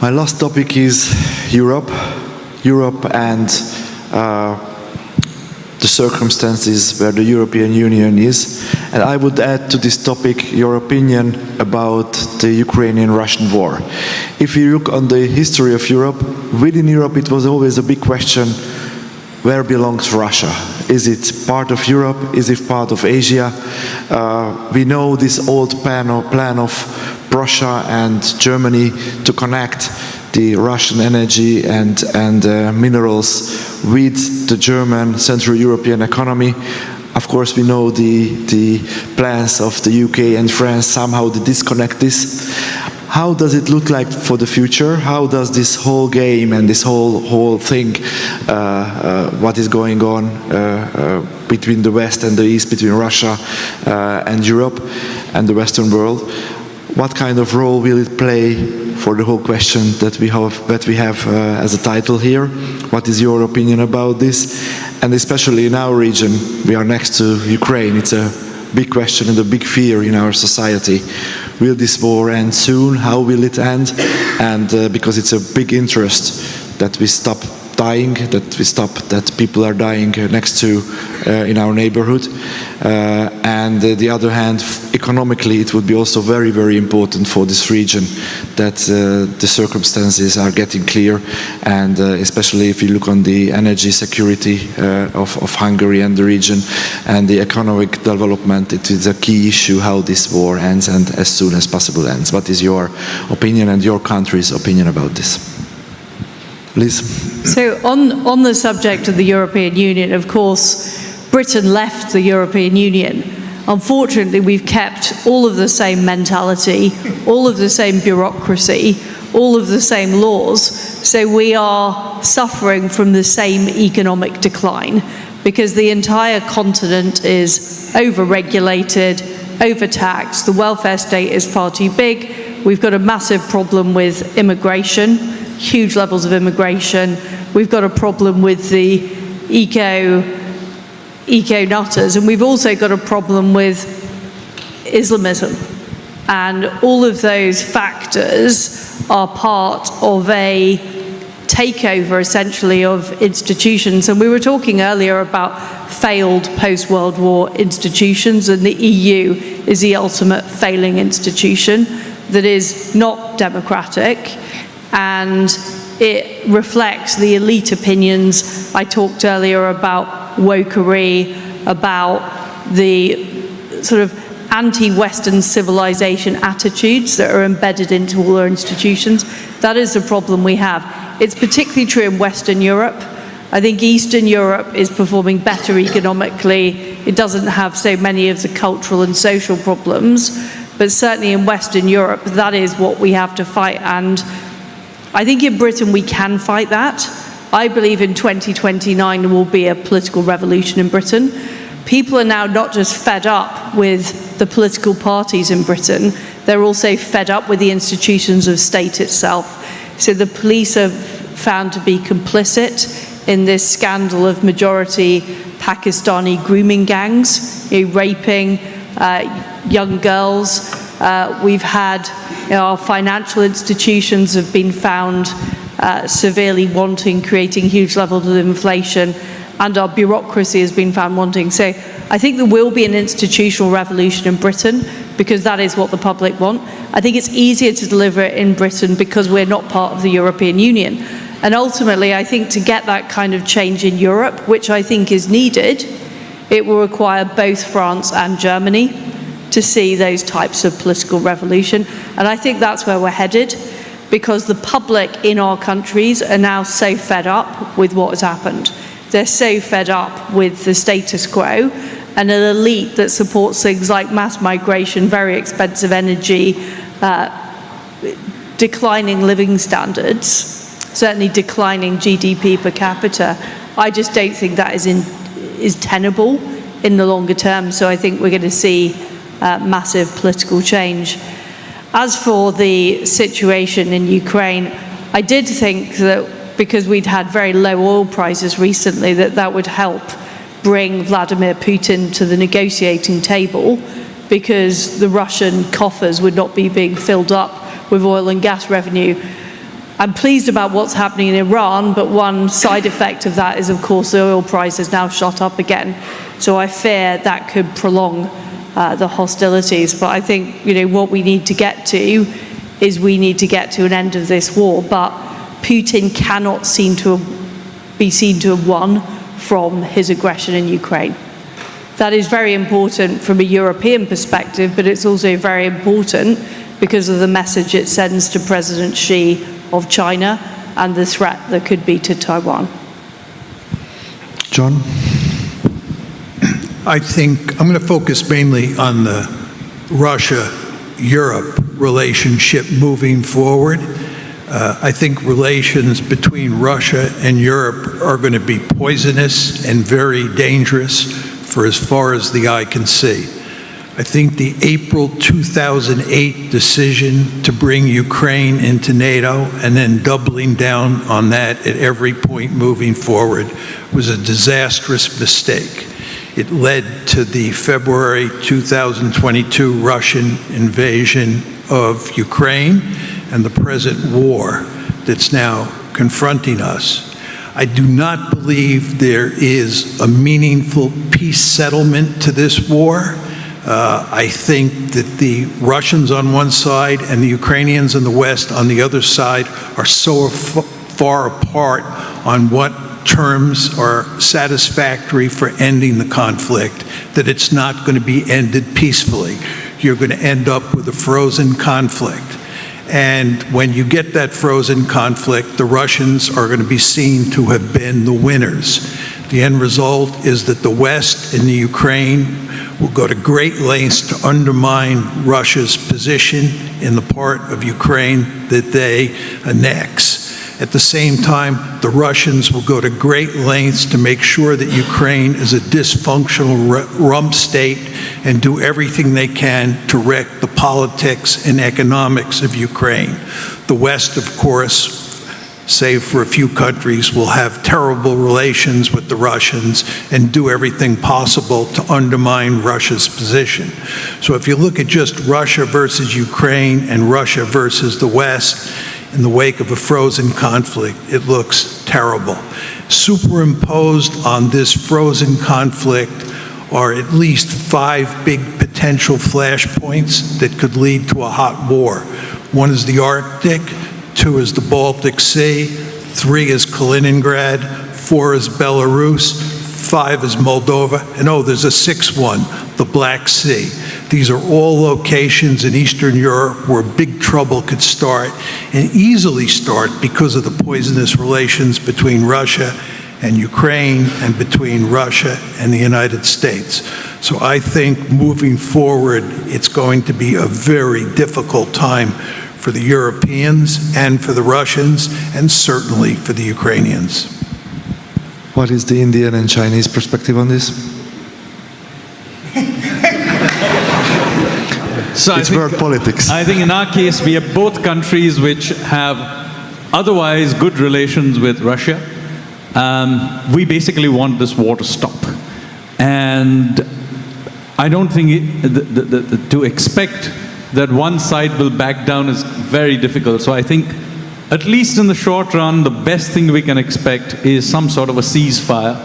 My last topic is Europe and the circumstances where the European Union is. And I would add to this topic your opinion about the Ukrainian-Russian war. If you look on the history of Europe, within Europe it was always a big question, where belongs Russia? Is it part of Europe? Is it part of Asia? We know this old plan of Prussia and Germany to connect the Russian energy and minerals with the German Central European economy. Of course, we know the plans of the UK and France somehow to disconnect this. How does it look like for the future? How does this whole game and this whole thing, what is going on between the West and the East, between Russia and Europe and the Western world, what kind of role will it play for the whole question that we have as a title here? What is your opinion about this? And especially in our region, we are next to Ukraine. It's a big question and a big fear in our society. Will this war end soon? How will it end? And because it's a big interest that we stop dying, that people are dying next to in our neighborhood. And the other hand, economically, it would be also very, very important for this region that the circumstances are getting clear, and especially if you look on the energy security of Hungary and the region and the economic development, it is a key issue how this war ends and as soon as possible ends. What is your opinion and your country's opinion about this? Please. So on the subject of the European Union, of course, Britain left the European Union. Unfortunately, we've kept all of the same mentality, all of the same bureaucracy, all of the same laws. So we are suffering from the same economic decline because the entire continent is over-regulated, overtaxed, the welfare state is far too big. We've got a massive problem with immigration, huge levels of immigration. We've got a problem with the eco-nutters, and we've also got a problem with Islamism. And all of those factors are part of a takeover, essentially, of institutions. And we were talking earlier about failed post-World War institutions, and the EU is the ultimate failing institution that is not democratic, and it reflects the elite opinions. I talked earlier about wokery, about the sort of anti-Western civilization attitudes that are embedded into all our institutions. That is the problem we have. It's particularly true in Western Europe. I think Eastern Europe is performing better economically. It doesn't have so many of the cultural and social problems, but certainly in Western Europe, that is what we have to fight. And I think in Britain we can fight that. I believe in 2029 there will be a political revolution in Britain. People are now not just fed up with the political parties in Britain, they're also fed up with the institutions of state itself. So the police are found to be complicit in this scandal of majority Pakistani grooming gangs, raping young girls. We've had our financial institutions have been found severely wanting, creating huge levels of inflation, and our bureaucracy has been found wanting. So I think there will be an institutional revolution in Britain because that is what the public want. I think it's easier to deliver it in Britain because we're not part of the European Union. And ultimately, I think to get that kind of change in Europe, which I think is needed, it will require both France and Germany to see those types of political revolution. And I think that's where we're headed, because the public in our countries are now so fed up with what has happened. They're so fed up with the status quo, and an elite that supports things like mass migration, very expensive energy, declining living standards, certainly declining GDP per capita. I just don't think that is tenable in the longer term. So I think we're going to see massive political change. As for the situation in Ukraine, I did think that because we'd had very low oil prices recently, that would help bring Vladimir Putin to the negotiating table, because the Russian coffers would not be being filled up with oil and gas revenue. I'm pleased about what's happening in Iran, but one side effect of that is, of course, the oil price has now shot up again. So I fear that could prolong the hostilities. But I think, what we need to get to is we need to get to an end of this war. But Putin cannot be seen to have won from his aggression in Ukraine. That is very important from a European perspective, but it's also very important because of the message it sends to President Xi of China and the threat that could be to Taiwan. John? I think I'm going to focus mainly on the Russia-Europe relationship moving forward. I think relations between Russia and Europe are going to be poisonous and very dangerous for as far as the eye can see. I think the April 2008 decision to bring Ukraine into NATO and then doubling down on that at every point moving forward was a disastrous mistake. It led to the February 2022 Russian invasion of Ukraine and the present war that's now confronting us. I do not believe there is a meaningful peace settlement to this war. I think that the Russians on one side and the Ukrainians in the West on the other side are so far apart on what terms are satisfactory for ending the conflict that it's not going to be ended peacefully. You're going to end up with a frozen conflict. And when you get that frozen conflict, the Russians are going to be seen to have been the winners. The end result is that the West and the Ukraine will go to great lengths to undermine Russia's position in the part of Ukraine that they annex. At the same time, the Russians will go to great lengths to make sure that Ukraine is a dysfunctional rump state and do everything they can to wreck the politics and economics of Ukraine. The West, of course, save for a few countries, will have terrible relations with the Russians and do everything possible to undermine Russia's position. So if you look at just Russia versus Ukraine and Russia versus the West, in the wake of a frozen conflict, it looks terrible. Superimposed on this frozen conflict are at least 5 big potential flashpoints that could lead to a hot war. One is the Arctic, 2 is the Baltic Sea, 3 is Kaliningrad, 4 is Belarus, 5 is Moldova, and there's a 6th one, the Black Sea. These are all locations in Eastern Europe where big trouble could start, and easily start because of the poisonous relations between Russia and Ukraine and between Russia and the United States. So I think moving forward, it's going to be a very difficult time for the Europeans and for the Russians, and certainly for the Ukrainians. What is the Indian and Chinese perspective on this? So it's world politics. I think in our case, we have both countries which have otherwise good relations with Russia. We basically want this war to stop. And I don't think to expect that one side will back down is very difficult. So I think, at least in the short run, the best thing we can expect is some sort of a ceasefire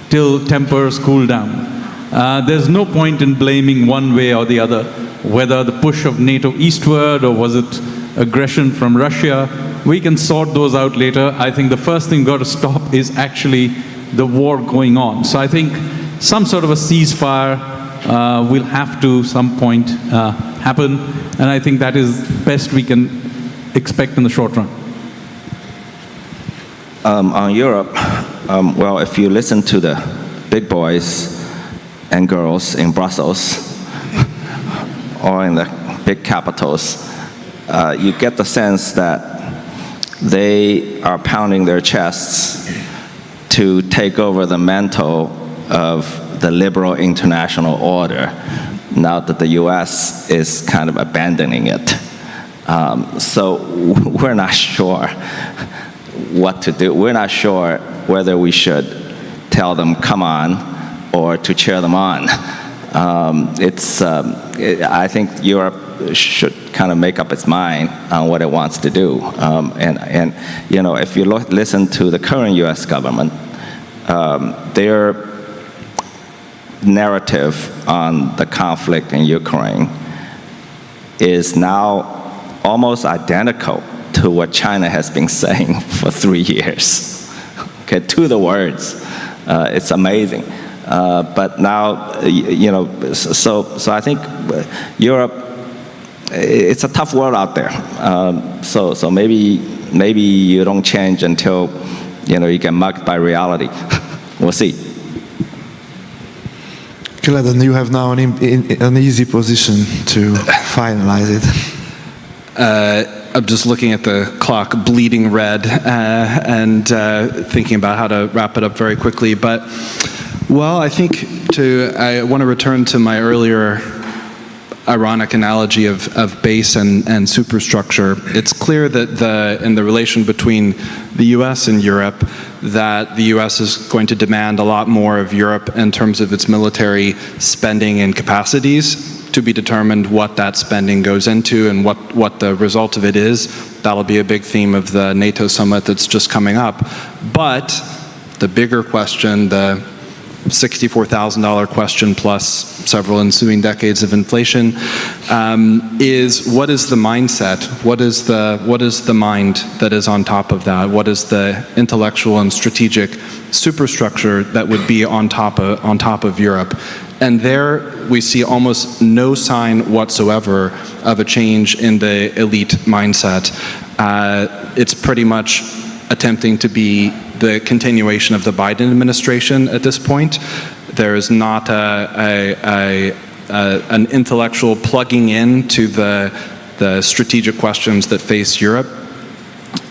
till tempers cool down. There's no point in blaming one way or the other, whether the push of NATO eastward or was it aggression from Russia. We can sort those out later. I think the first thing we've got to stop is actually the war going on. So I think some sort of a ceasefire will have to some point happen, and I think that is best we can expect in the short run. On Europe, well, if you listen to the big boys and girls in Brussels or in the big capitals, you get the sense that they are pounding their chests to take over the mantle of the liberal international order now that the US is kind of abandoning it. So we're not sure what to do. We're not sure whether we should tell them, come on, or to cheer them on. I think Europe should kind of make up its mind on what it wants to do. And you know, if you listen to the current U.S. government, their narrative on the conflict in Ukraine is now almost identical to what China has been saying for 3 years, okay, to the words. It's amazing. But now, you know, so I think Europe, it's a tough world out there. So maybe you don't change until, you know, you get mugged by reality. We'll see. Gladden, you have now an easy position to finalize it. I'm just looking at the clock, bleeding red, and thinking about how to wrap it up very quickly. But, well, I think I want to return to my earlier ironic analogy of base and superstructure. It's clear that in the relation between the US and Europe, that the US is going to demand a lot more of Europe in terms of its military spending and capacities, to be determined what that spending goes into and what the result of it is. That'll be a big theme of the NATO summit that's just coming up. But the bigger question, the $64,000 question plus several ensuing decades of inflation, is what is the mindset? What is the mind that is on top of that? What is the intellectual and strategic superstructure that would be on top of Europe? And there we see almost no sign whatsoever of a change in the elite mindset. It's pretty much attempting to be the continuation of the Biden administration at this point. There is not an intellectual plugging in to the strategic questions that face Europe.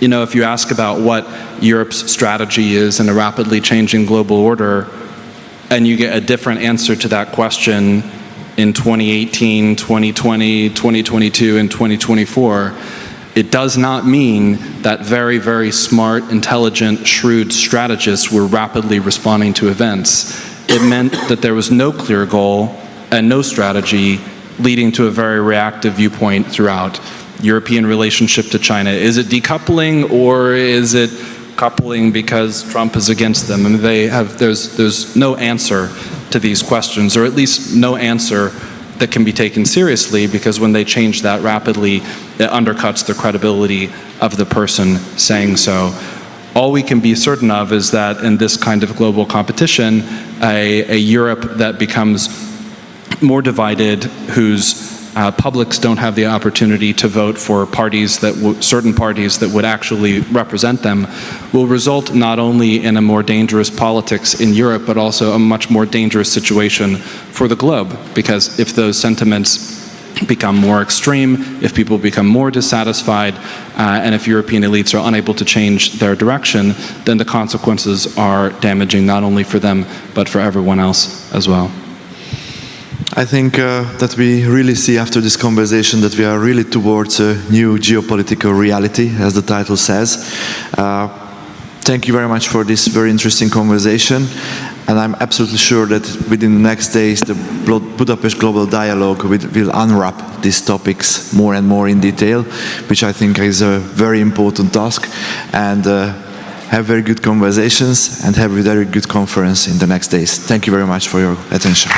You know, if you ask about what Europe's strategy is in a rapidly changing global order, and you get a different answer to that question in 2018, 2020, 2022, and 2024, it does not mean that very, very smart, intelligent, shrewd strategists were rapidly responding to events. It meant that there was no clear goal and no strategy, leading to a very reactive viewpoint throughout. European relationship to China, is it decoupling or is it coupling because Trump is against them? I mean, there's no answer to these questions, or at least no answer that can be taken seriously, because when they change that rapidly, it undercuts the credibility of the person saying so. All we can be certain of is that in this kind of global competition, a Europe that becomes more divided, whose publics don't have the opportunity to vote for parties certain parties that would actually represent them, will result not only in a more dangerous politics in Europe, but also a much more dangerous situation for the globe. Because if those sentiments become more extreme, if people become more dissatisfied, and if European elites are unable to change their direction, then the consequences are damaging not only for them, but for everyone else as well. I think that we really see after this conversation that we are really towards a new geopolitical reality, as the title says. Thank you very much for this very interesting conversation, and I'm absolutely sure that within the next days the Budapest Global Dialogue will unwrap these topics more and more in detail, which I think is a very important task, and have very good conversations and have a very good conference in the next days. Thank you very much for your attention.